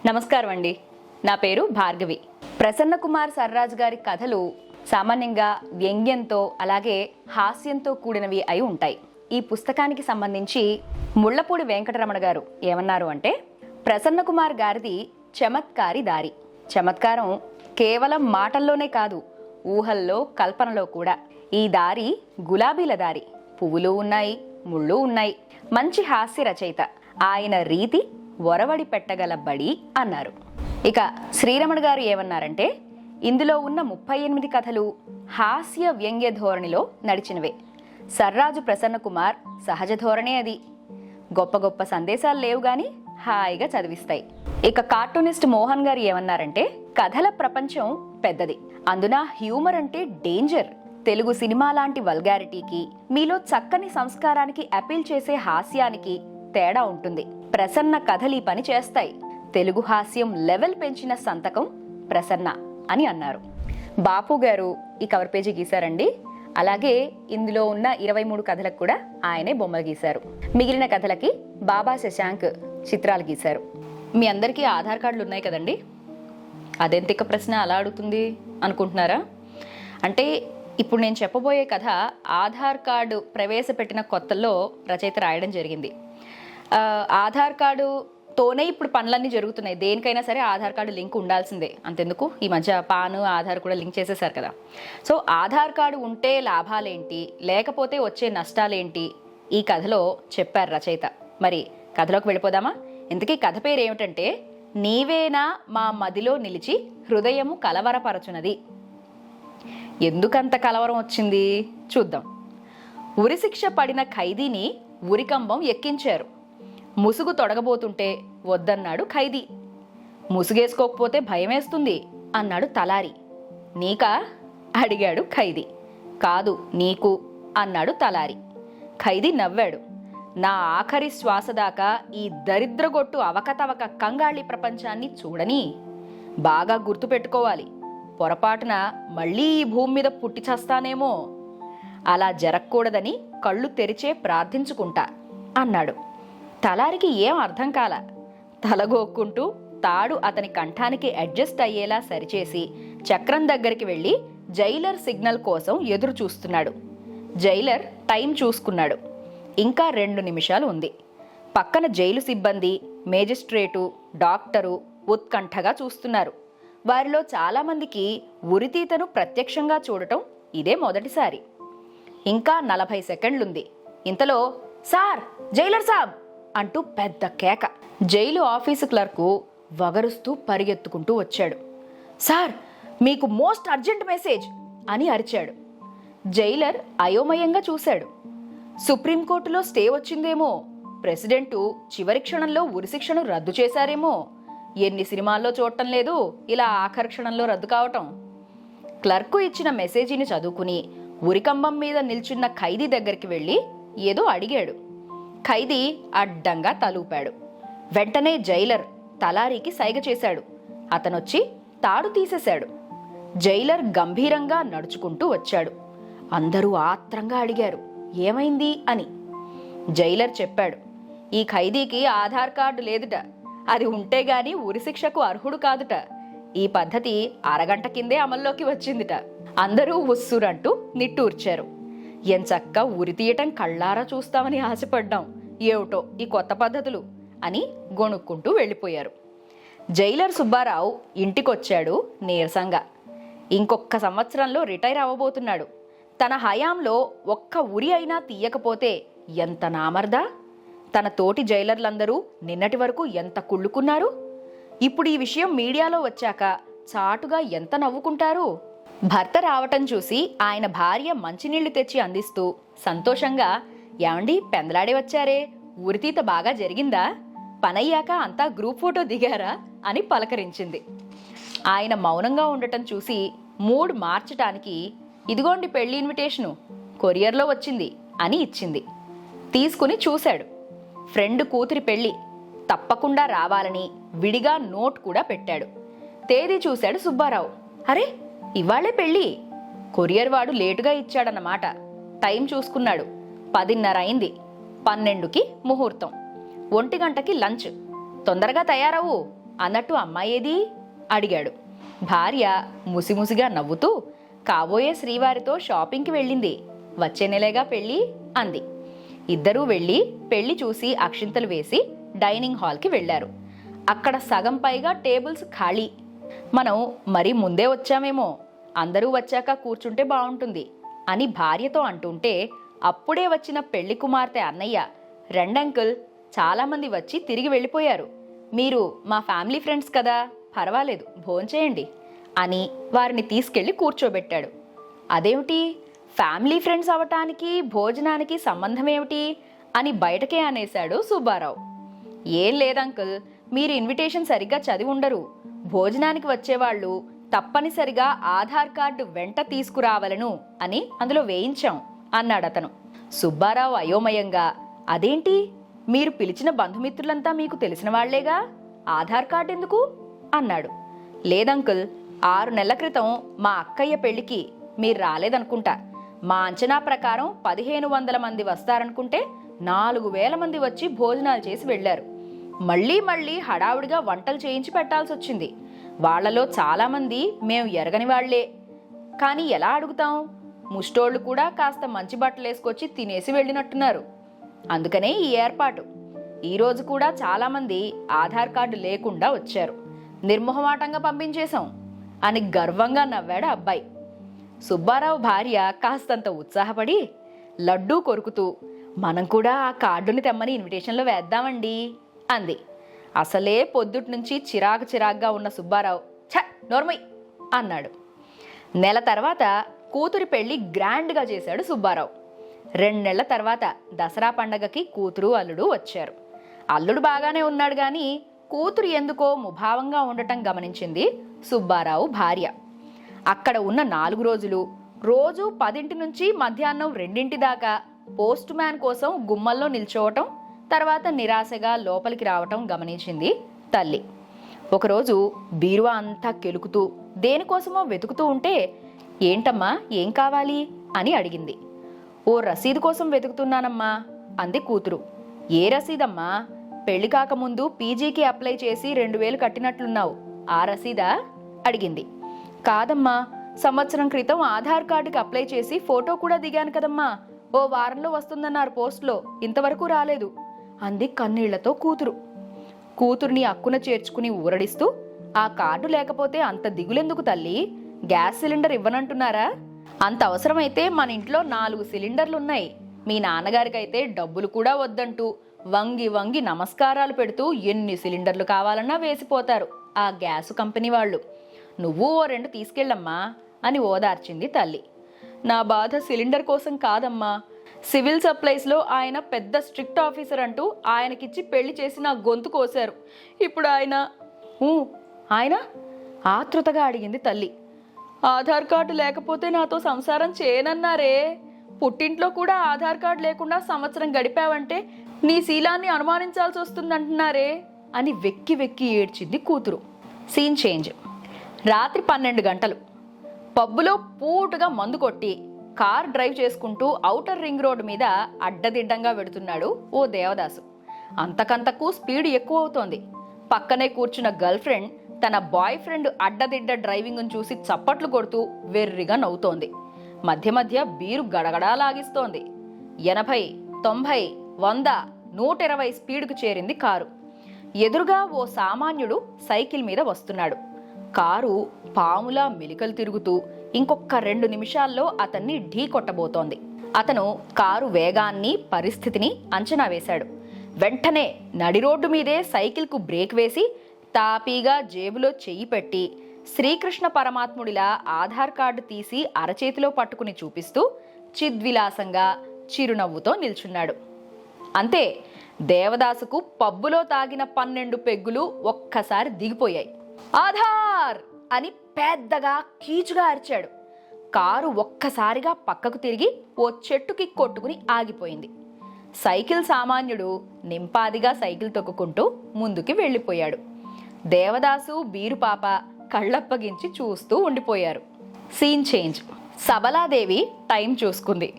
నమస్కారం అండి. నా పేరు భార్గవి. ప్రసన్న కుమార్ సర్రాజ్ గారి కథలు సామాన్యంగా వ్యంగ్యంతో అలాగే హాస్యంతో కూడినవి అయి ఉంటాయి. ఈ పుస్తకానికి సంబంధించి ముళ్లపూడి వెంకటరమణ గారు ఏమన్నారు అంటే, ప్రసన్న కుమార్ గారిది చమత్కారి దారి. చమత్కారం కేవలం మాటల్లోనే కాదు, ఊహల్లో కల్పనలో కూడా. ఈ దారి గులాబీల దారి. పువ్వులు ఉన్నాయి, ముళ్ళు ఉన్నాయి. మంచి హాస్య రచయిత. ఆయన రీతి ఒరవడి పెట్టగల బడి అన్నారు. ఇక శ్రీరమణ గారు ఏమన్నారంటే, ఇందులో ఉన్న 38 కథలు హాస్య వ్యంగ్య ధోరణిలో నడిచినవే. సర్రాజు ప్రసన్న కుమార్ సహజ ధోరణే అది. గొప్ప గొప్ప సందేశాలు లేవు గాని హాయిగా చదివిస్తాయి. ఇక కార్టూనిస్ట్ మోహన్ గారు ఏమన్నారంటే, కథల ప్రపంచం పెద్దది, అందున హ్యూమర్ అంటే డేంజర్. తెలుగు సినిమా లాంటి వల్గారిటీకి, మీలో చక్కని సంస్కారానికి అపీల్ చేసే హాస్యానికి తేడా ఉంటుంది. ప్రసన్న కథలు ఈ పని చేస్తాయి. తెలుగు హాస్యం లెవెల్ పెంచిన సంతకం ప్రసన్న అని అన్నారు. బాపు గారు ఈ కవర్ పేజీ గీశారండి. అలాగే ఇందులో ఉన్న 23 కథలకు కూడా ఆయనే బొమ్మలు గీశారు. మిగిలిన కథలకి బాబా శశాంక్ చిత్రాలు గీశారు. మీ అందరికీ ఆధార్ కార్డులు ఉన్నాయి కదండి. అదెంతిక ప్రశ్న అలా అడుగుతుంది అనుకుంటున్నారా? అంటే ఇప్పుడు నేను చెప్పబోయే కథ ఆధార్ కార్డు ప్రవేశపెట్టిన కొత్తల్లో రచయిత రాయడం జరిగింది. ఆధార్ కార్డుతోనే ఇప్పుడు పనులన్నీ జరుగుతున్నాయి. దేనికైనా సరే ఆధార్ కార్డు లింక్ ఉండాల్సిందే. అంతెందుకు, ఈ మధ్య పాన్ ఆధార్ కూడా లింక్ చేసేసారు కదా. సో ఆధార్ కార్డు ఉంటే లాభాలేంటి, లేకపోతే వచ్చే నష్టాలేంటి, ఈ కథలో చెప్పారు రచయిత. మరి కథలోకి వెళ్ళిపోదామా? ఇంతకీ కథ పేరు ఏమిటంటే, నీవేనా మా మదిలో నిలిచి హృదయము కలవరపరచునది. ఎందుకంత కలవరం వచ్చింది చూద్దాం. ఉరిశిక్ష పడిన ఖైదీని ఉరికంబం ఎక్కించారు. ముసుగు తొడగబోతుంటే వద్దన్నాడు ఖైదీ. ముసుగేసుకోకపోతే భయమేస్తుంది అన్నాడు తలారి. నీకా అడిగాడు ఖైదీ. కాదు నీకు అన్నాడు తలారి. ఖైదీ నవ్వాడు. నా ఆఖరి శ్వాస దాకా ఈ దరిద్రగొట్టు అవకతవక కంగాళి ప్రపంచాన్ని చూడని. బాగా గుర్తుపెట్టుకోవాలి, పొరపాటున మళ్ళీ ఈ భూమి మీద పుట్టి చస్తానేమో. అలా జరగకూడదని కళ్ళు తెరిచే ప్రార్థించుకుంటా అన్నాడు. తలారికి ఏం అర్థం కాల. తలగోక్కుంటూ తాడు అతని కంఠానికి అడ్జస్ట్ అయ్యేలా సరిచేసి చక్రం దగ్గరికి వెళ్ళి జైలర్ సిగ్నల్ కోసం ఎదురు చూస్తున్నాడు. జైలర్ టైం చూసుకున్నాడు. ఇంకా 2 నిమిషాలు ఉంది. పక్కన జైలు సిబ్బంది, మేజిస్ట్రేటు, డాక్టరు ఉత్కంఠగా చూస్తున్నారు. వారిలో చాలామందికి ఉరితీతను ప్రత్యక్షంగా చూడటం ఇదే మొదటిసారి. ఇంకా 40 సెకండ్లుంది. ఇంతలో సార్, జైలర్ సాబ్ అంటూ పెద్ద కేక. జైలు ఆఫీసు క్లర్కు వగరుస్తూ పరిగెత్తుకుంటూ వచ్చాడు. సార్, మీకు మోస్ట్ అర్జెంట్ మెసేజ్ అని అరిచాడు. జైలర్ అయోమయంగా చూశాడు. సుప్రీంకోర్టులో స్టే వచ్చిందేమో, ప్రెసిడెంటు చివరి క్షణంలో ఉరిశిక్షను రద్దు చేశారేమో. ఎన్ని సినిమాల్లో చూడటం లేదు ఇలా ఆఖరి క్షణంలో రద్దు కావటం. క్లర్కు ఇచ్చిన మెసేజీని చదువుకుని ఉరికంబం మీద నిల్చున్న ఖైదీ దగ్గరికి వెళ్ళి ఏదో అడిగాడు. ఖైదీ అడ్డంగా తలూపాడు. వెంటనే జైలర్ తలారికి సైగ చేశాడు. అతనొచ్చి తాడు తీసేశాడు. జైలర్ గంభీరంగా నడుచుకుంటూ వచ్చాడు. అందరూ ఆత్రంగా అడిగారు ఏమైంది అని. జైలర్ చెప్పాడు, ఈ ఖైదీకి ఆధార్ కార్డు లేదుట, అది ఉంటే గాని ఉరిశిక్షకు అర్హుడు కాదుట. ఈ పద్ధతి అరగంట కిందే అమల్లోకి వచ్చిందిట. అందరూ ఉస్సురంటూ నిట్టూర్చారు. ఎంచక్క ఉరి తీయటం కళ్ళారా చూస్తామని ఆశపడ్డాం, ఏమిటో ఈ కొత్త పద్ధతులు అని గొణుక్కుంటూ వెళ్ళిపోయారు. జైలర్ సుబ్బారావు ఇంటికొచ్చాడు నీరసంగా. ఇంకొక సంవత్సరంలో రిటైర్ అవ్వబోతున్నాడు. తన హయాంలో ఒక్క ఉరి అయినా తీయకపోతే ఎంత నామర్దా. తన తోటి జైలర్లందరూ నిన్నటి వరకు ఎంత కుళ్ళుకున్నారు. ఇప్పుడు ఈ విషయం మీడియాలో వచ్చాక చాటుగా ఎంత నవ్వుకుంటారు. భర్త రావటం చూసి ఆయన భార్య మంచినీళ్లు తెచ్చి అందిస్తూ సంతోషంగా, ఏమండి పెందలాడే వచ్చారే, ఉరితీత బాగా జరిగిందా, పనయ్యాక అంతా గ్రూప్ ఫోటో దిగారా అని పలకరించింది. ఆయన మౌనంగా ఉండటం చూసి మూడ్ మార్చటానికి, ఇదిగోండి పెళ్లి ఇన్విటేషను, కొరియర్లో వచ్చింది అని ఇచ్చింది. తీసుకుని చూశాడు. ఫ్రెండ్ కూతురి పెళ్లి, తప్పకుండా రావాలని విడిగా నోట్ కూడా పెట్టాడు. తేదీ చూశాడు సుబ్బారావు. అరే, ఇవాళ్లే పెళ్ళి. కొరియర్ వాడు లేటుగా ఇచ్చాడన్నమాట. టైం చూసుకున్నాడు. 10:30 అయింది. 12కి ముహూర్తం. 1 గంటకి లంచ్. తొందరగా తయారవు అన్నట్టు అమ్మాయేది అడిగాడు. భార్య ముసిముసిగా నవ్వుతూ కాబోయే శ్రీవారితో షాపింగ్కి వెళ్ళింది, వచ్చే నెలేగా పెళ్ళి అంది. ఇద్దరూ వెళ్ళి పెళ్లి చూసి అక్షింతలు వేసి డైనింగ్ హాల్కి వెళ్లారు. అక్కడ సగం పైగా టేబుల్స్ ఖాళీ. మనం మరీ ముందే వచ్చామేమో, అందరూ వచ్చాక కూర్చుంటే బాగుంటుంది అని భార్యతో అంటుంటే అప్పుడే వచ్చిన పెళ్లి కుమార్తె అన్నయ్య, రెండంకుల్, చాలామంది వచ్చి తిరిగి వెళ్ళిపోయారు, మీరు మా ఫ్యామిలీ ఫ్రెండ్స్ కదా, పర్వాలేదు భోంచేయండి అని వారిని తీసుకెళ్లి కూర్చోబెట్టాడు. అదేమిటి, ఫ్యామిలీ ఫ్రెండ్స్ అవటానికి భోజనానికి సంబంధం ఏమిటి అని బయటకే అనేశాడు సుబ్బారావు. ఏం లేదంకుల్, మీరు ఇన్విటేషన్ సరిగ్గా చదివి ఉండరు, భోజనానికి వచ్చేవాళ్ళు తప్పనిసరిగా ఆధార్ కార్డు వెంట తీసుకురావాలను అని అందులో వేయించాం అన్నాడతను. సుబ్బారావు అయోమయంగా, అదేంటి, మీరు పిలిచిన బంధుమిత్రులంతా మీకు తెలిసిన వాళ్లేగా, ఆధార్ కార్డు ఎందుకు అన్నాడు. లేదంకుల్, 6 నెలల క్రితం మా అక్కయ్య పెళ్లికి మీరు రాలేదనుకుంటా. మా అంచనా ప్రకారం 1500 మంది వస్తారనుకుంటే 4000 మంది వచ్చి భోజనాలు చేసి వెళ్లారు. మళ్ళీ హడావుడిగా వంటలు చేయించి పెట్టాల్సి వచ్చింది. వాళ్లలో చాలామంది మేము ఎరగని వాళ్లే. కానీ ఎలా అడుగుతాం, ముష్టోళ్లు కూడా కాస్త మంచి బట్టలేసుకొచ్చి తినేసి వెళ్ళినట్టున్నారు. అందుకనే ఈ ఏర్పాటు. ఈరోజు కూడా చాలామంది ఆధార్ కార్డు లేకుండా వచ్చారు, నిర్మోహమాటంగా పంపించేశాం అని గర్వంగా నవ్వాడు అబ్బాయి. సుబ్బారావు భార్య కాస్తంత ఉత్సాహపడి లడ్డూ కొరుకుతూ, మనం కూడా ఆ కార్డుని తెమ్మని ఇన్విటేషన్లో వేద్దామండి అంది. అసలే పొద్దుటి నుంచి చిరాకుగా ఉన్న సుబ్బారావు ఛ నోర్మయ్ అన్నాడు. నెల తర్వాత కూతురి పెళ్లి గ్రాండ్గా చేశాడు సుబ్బారావు. 2 నెలల తర్వాత దసరా పండగకి కూతురు అల్లుడు వచ్చారు. అల్లుడు బాగానే ఉన్నాడు గాని కూతురు ఎందుకో ముభావంగా ఉండటం గమనించింది సుబ్బారావు భార్య. అక్కడ ఉన్న 4 రోజులు రోజు 10 నుంచి మధ్యాహ్నం 2 దాకా పోస్ట్ మ్యాన్ కోసం గుమ్మల్లో నిల్చోవటం, తర్వాత నిరాశగా లోపలికి రావటం గమనించింది తల్లి. ఒకరోజు బీరువా అంతా కెలుకుతూ దేనికోసమో వెతుకుతూ ఉంటే, ఏంటమ్మా, ఏం కావాలి అని అడిగింది. ఓ రసీదు కోసం వెతుకుతున్నానమ్మా అంది కూతురు. ఏ రసీదమ్మా, పెళ్లి కాకముందు పీజీకి అప్లై చేసి 2000 కట్టినట్లున్నావు, ఆ రసీదా అడిగింది. కాదమ్మా, సంవత్సరం క్రితం ఆధార్ కార్డుకి అప్లై చేసి ఫోటో కూడా దిగాను కదమ్మా, ఓ వారంలో వస్తుందన్నారు పోస్ట్లో, ఇంతవరకు రాలేదు అంది కన్నీళ్లతో కూతురు. కూతుర్ని అక్కున చేర్చుకుని ఊరడిస్తూ, ఆ కార్డు లేకపోతే అంత దిగులెందుకు తల్లి, గ్యాస్ సిలిండర్ ఇవ్వనంటున్నారా, అంత అవసరమైతే మన ఇంట్లో 4 సిలిండర్లున్నాయి, మీ నాన్నగారికైతే డబ్బులు కూడా వద్దంటూ వంగి నమస్కారాలు పెడుతూ ఎన్ని సిలిండర్లు కావాలన్నా వేసిపోతారు ఆ గ్యాసు కంపెనీ వాళ్ళు, నువ్వు ఓ 2 తీసుకెళ్ళమ్మా అని ఓదార్చింది తల్లి. నా బాధ సిలిండర్ కోసం కాదమ్మా, సివిల్ సప్లైస్లో ఆయన పెద్ద స్ట్రిక్ట్ ఆఫీసర్ అంటూ ఆయనకిచ్చి పెళ్లి చేసి నా గొంతు కోశారు. ఇప్పుడు ఆయన ఆతృతగా అడిగింది తల్లి. ఆధార్ కార్డు లేకపోతే నాతో సంసారం చేయనన్నారే, పుట్టింట్లో కూడా ఆధార్ కార్డు లేకుండా సంవత్సరం గడిపావంటే నీ శీలాన్ని అనుమానించాల్సి వస్తుందంటున్నారే అని వెక్కి ఏడ్చింది కూతురు. Scene change. రాత్రి 12 గంటలు. పబ్బులో పూటుగా మందు కొట్టి కార్ డ్రైవ్ చేసుకుంటూ ఔటర్ రింగ్ రోడ్డు మీద అడ్డదిడ్డంగా వెడుతున్నాడు ఓ దేవదాసు. అంతకంతకు స్పీడ్ ఎక్కువ అవుతోంది. పక్కనే కూర్చున్న గర్ల్ ఫ్రెండ్ తన బాయ్ ఫ్రెండ్ అడ్డదిడ్డ డ్రైవింగ్ను చూసి చప్పట్లు కొడుతూ వెర్రిగా నవ్వుతోంది. మధ్య బీరు గడగడా లాగిస్తోంది. 80, 90, 100, 120 స్పీడ్కు చేరింది కారు. ఎదురుగా ఓ సామాన్యుడు సైకిల్ మీద వస్తున్నాడు. కారు పాములా మెలికలు తిరుగుతూ ఇంకొక 2 నిమిషాల్లో అతన్ని ఢీ కొట్టబోతోంది. అతను కారు వేగాన్ని, పరిస్థితిని అంచనా వేశాడు. వెంటనే నడిరోడ్డు మీదే సైకిల్కు బ్రేక్ వేసి తాపీగా జేబులో చెయ్యి పెట్టి శ్రీకృష్ణ పరమాత్ముడిలా ఆధార్ కార్డు తీసి అరచేతిలో పట్టుకుని చూపిస్తూ చిద్విలాసంగా చిరునవ్వుతో నిల్చున్నాడు. అంతే, దేవదాసుకు పబ్బులో తాగిన 12 పెగ్గులు ఒక్కసారి దిగిపోయాయి. ఆధార్ అని పెద్దగా కీచుగా అరిచాడు. కారు ఒక్కసారిగా పక్కకు తిరిగి ఓ చెట్టుకి కొట్టుకుని ఆగిపోయింది. సైకిల్ సామాన్యుడు నింపాదిగా సైకిల్ తొక్కుకుంటూ ముందుకి వెళ్ళిపోయాడు. దేవదాసు, బీరుపాప కళ్ళప్పగించి చూస్తూ ఉండిపోయారు. Scene change. సబలాదేవి టైం చూసుకుంది.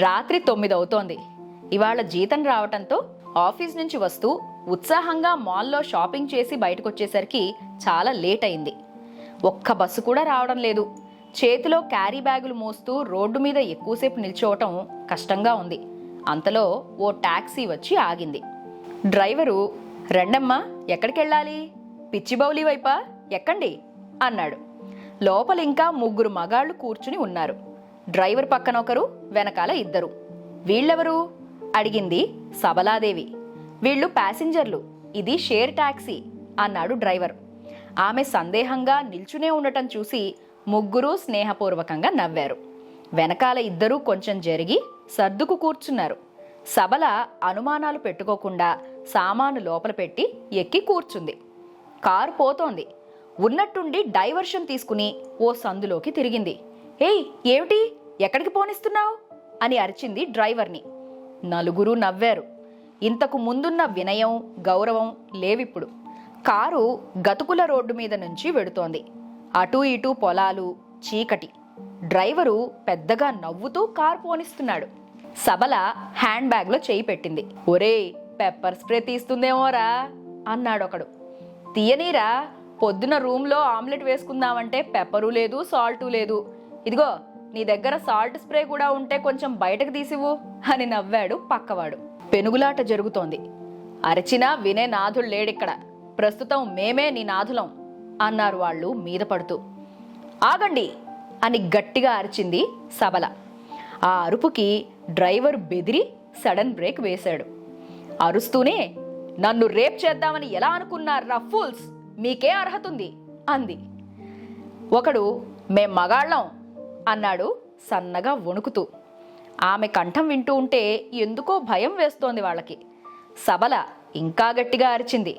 రాత్రి 9 అవుతోంది. ఇవాళ జీతం రావటంతో ఆఫీస్ నుంచి వస్తూ ఉత్సాహంగా మాల్లో షాపింగ్ చేసి బయటకొచ్చేసరికి చాలా లేట్ అయింది. ఒక్క బస్సు కూడా రావడం లేదు. చేతిలో క్యారీ బ్యాగులు మోస్తూ రోడ్డు మీద ఎక్కువసేపు నిల్చోవటం కష్టంగా ఉంది. అంతలో ఓ టాక్సీ వచ్చి ఆగింది. డ్రైవరు, "రండమ్మా, ఎక్కడికెళ్ళాలి? పిచ్చిబౌలి వైపా, ఎక్కండి" అన్నాడు. లోపల ఇంకా 3 మగాళ్లు కూర్చుని ఉన్నారు. డ్రైవర్ పక్కన ఒకరు, వెనకాల 2. వీళ్ళెవరు అడిగింది సబలాదేవి. "వీళ్ళు ప్యాసింజర్లు, ఇది షేర్ టాక్సీ" అన్నాడు డ్రైవర్. ఆమె సందేహంగా నిల్చునే ఉండటం చూసి 3 స్నేహపూర్వకంగా నవ్వారు. వెనకాల 2 కొంచెం జరిగి సర్దుకు కూర్చున్నారు. సబల అనుమానాలు పెట్టుకోకుండా సామాను లోపల పెట్టి ఎక్కి కూర్చుంది. కారు పోతోంది. ఉన్నట్టుండి డైవర్షన్ తీసుకుని ఓ సందులోకి తిరిగింది. "ఏయ్, ఏమిటి, ఎక్కడికి పోనిస్తున్నావు?" అని అరిచింది డ్రైవర్ని. నలుగురు నవ్వారు. ఇంతకు ముందున్న వినయం, గౌరవం లేవిప్పుడు. కారు గతుకుల రోడ్డు మీద నుంచి వెడుతోంది. అటూ ఇటూ పొలాలు, చీకటి. డ్రైవరు పెద్దగా నవ్వుతూ కారు పోనిస్తున్నాడు. సబల హ్యాండ్ బ్యాగ్లో చేయి పెట్టింది. "ఒరేయ్, పెప్పర్ స్ప్రే తీస్తుందేమోరా" అన్నాడొకడు. "తీయనీరా, పొద్దున రూమ్లో ఆమ్లెట్ వేసుకుందామంటే పెప్పరు లేదు, సాల్టు లేదు. ఇదిగో, నీ దగ్గర సాల్ట్ స్ప్రే కూడా ఉంటే కొంచెం బయటకు తీసివు" అని నవ్వాడు పక్కవాడు. పెనుగులాట జరుగుతోంది. అరిచినా వినే నాథుడు లేడిక్కడ. ప్రస్తుతం మేమే నీ నాథులం అన్నారు వాళ్ళు మీద పడుతూ. "ఆగండి" అని గట్టిగా అరిచింది సబల. ఆ అరుపుకి డ్రైవర్ బెదిరి సడన్ బ్రేక్ వేశాడు. అరుస్తూనే, "నన్ను రేప్ చేద్దామని ఎలా అనుకున్నారా ఫూల్స్, మీకే అర్హతుంది" అంది. ఒకడు, "మేం మగాళ్ళం" అన్నాడు సన్నగా వణుకుతూ. ఆమె కంఠం వింటూ ఉంటే ఎందుకో భయం వేస్తోంది వాళ్ళకి. సబల ఇంకా గట్టిగా అరిచింది.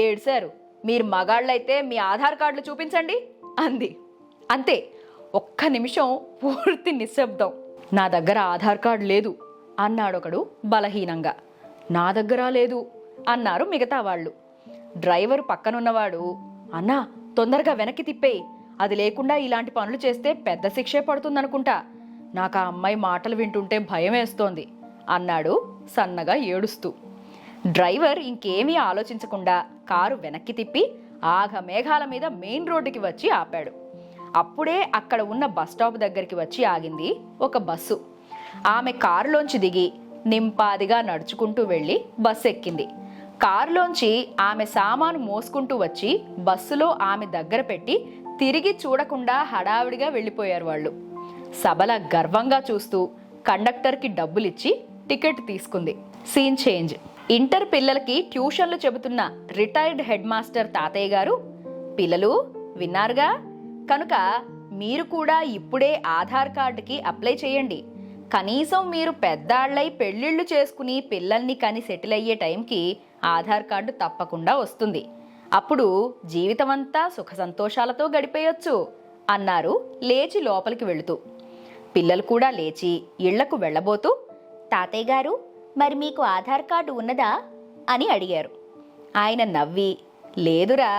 "ఏడ్శారు, మీరు మగాళ్ళైతే మీ ఆధార్ కార్డులు చూపించండి" అంది. అంతే, ఒక్క నిమిషం పూర్తి నిశ్శబ్దం. "నా దగ్గర ఆధార్ కార్డు లేదు" అన్నాడొకడు బలహీనంగా. "నా దగ్గర లేదు" అన్నారు మిగతా వాళ్ళు. డ్రైవరు పక్కనున్నవాడు, "అన్నా, తొందరగా వెనక్కి తిప్పేయి. అది లేకుండా ఇలాంటి పనులు చేస్తే పెద్ద శిక్షే పడుతుందనుకుంటా. నాకు ఆ అమ్మాయి మాటలు వింటుంటే భయం వేస్తోంది" అన్నాడు సన్నగా ఏడుస్తూ. డ్రైవర్ ఇంకేమీ ఆలోచించకుండా కారు వెనక్కి తిప్పి ఆఘమేఘాల మీద మెయిన్ రోడ్డుకి వచ్చి ఆపాడు. అప్పుడే అక్కడ ఉన్న బస్టాప్ దగ్గరికి వచ్చి ఆగింది ఒక బస్సు. ఆమె కారులోంచి దిగి నింపాదిగా నడుచుకుంటూ వెళ్ళి బస్సు ఎక్కింది. కారులోంచి ఆమె సామాను మోసుకుంటూ వచ్చి బస్సులో ఆమె దగ్గర పెట్టి తిరిగి చూడకుండా హడావిడిగా వెళ్ళిపోయారు వాళ్ళు. సబల గర్వంగా చూస్తూ కండక్టర్కి డబ్బులిచ్చి టికెట్ తీసుకుంది. Scene change. ఇంటర్ పిల్లలకి ట్యూషన్లు చెబుతున్న రిటైర్డ్ హెడ్ మాస్టర్ తాతయ్య గారు, "పిల్లలు విన్నారుగా, కనుక మీరు కూడా ఇప్పుడే ఆధార్ కార్డుకి అప్లై చేయండి. కనీసం మీరు పెద్దాళ్ళై పెళ్ళిళ్ళు చేసుకుని పిల్లల్ని కని సెటిల్ అయ్యే టైంకి ఆధార్ కార్డు తప్పకుండా వస్తుంది. అప్పుడు జీవితమంతా సుఖ సంతోషాలతో గడిపేయొచ్చు" అన్నారు లేచి లోపలికి వెళుతూ. పిల్లలు కూడా లేచి ఇళ్లకు వెళ్లబోతూ, "తాతయ్య గారు, మరి మీకు ఆధార్ కార్డు ఉన్నదా?" అని అడిగారు. ఆయన నవ్వి, "లేదురా,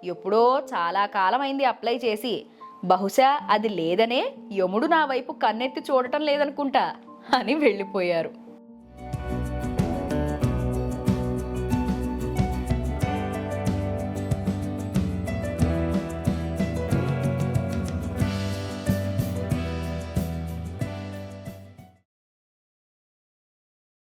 ఎప్పుడో చాలా కాలమైంది అప్లై చేసి. బహుశా అది లేదనే యముడు నా వైపు కన్నెత్తి చూడటం లేదనుకుంటా" అని వెళ్ళిపోయారు.